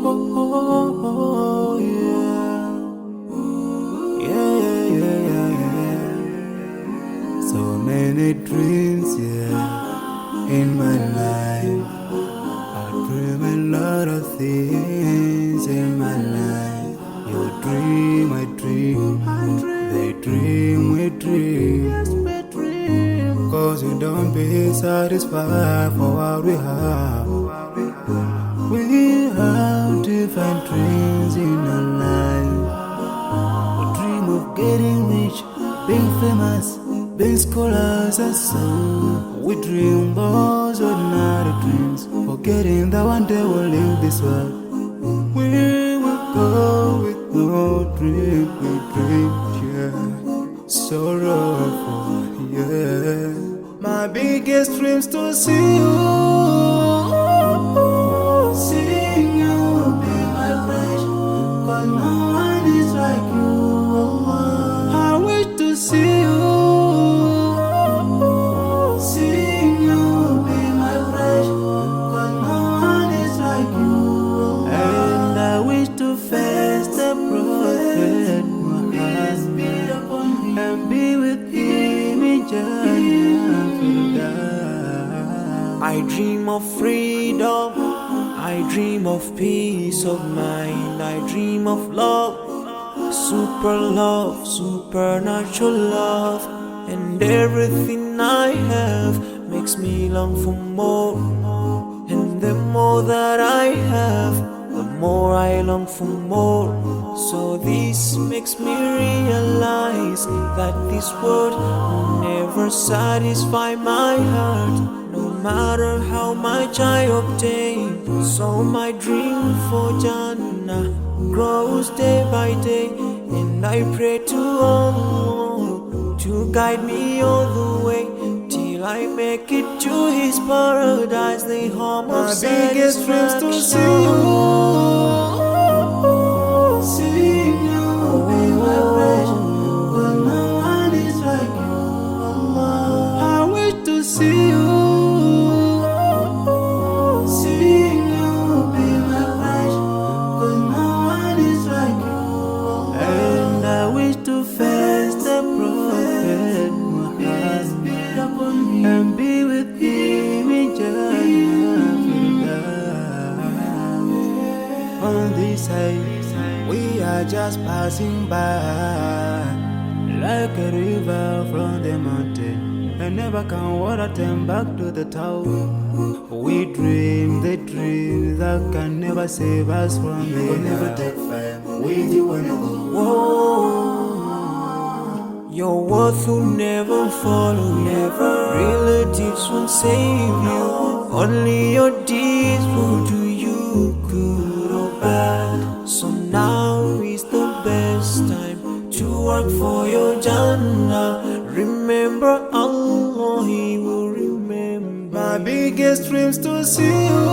oh, yeah. Yeah, yeah, yeah, yeah. So many dreams, yeah, in my life. I dream a lot of things in my life. You dream, I dream. They dream, we dream. Cause we don't be satisfied for what we have. We have different dreams in our life. We dream of getting rich, being famous, being scholars and so. We dream those ordinary dreams, forgetting that one day we'll leave this world. We will go with no dream, we dream, yeah. Sorrowful, yeah. My biggest dreams to see you, seeing you be my friend. Cause no one is like you. I wish to see you, seeing you be my friend. Cause no one is like you. And I wish to face the prophet Muhammad and be with him in Jannah. I dream of freedom, I dream of peace of mind, I dream of love, supernatural love, and everything I have makes me long for more. And the more that I have, the more I long for more. So this makes me realize that this world will never satisfy my heart, no matter how much I obtain. So my dream for Jannah grows day by day, and I pray to Allah to guide me all the way till I make it to His paradise, the home of satisfaction. My biggest dreams to see you, seeing you be my friend. Cause no one is like you. I wish to see you, seeing you be my friend. Cause no one is like you. And I wish to face the prophet Muhammad and be with him in Jannah. On this side, we are just passing by, like a river from the mountain, and never can water turn back to the town. We dream the dreams that can never save us from the We'll never take fire with you when you go. Whoa, your worth will never follow you. Relatives won't save you. Only your deeds will do you good or bad. So now is the best time to work for your Jannah. Remember Allah, He will remember. My biggest dreams to see you,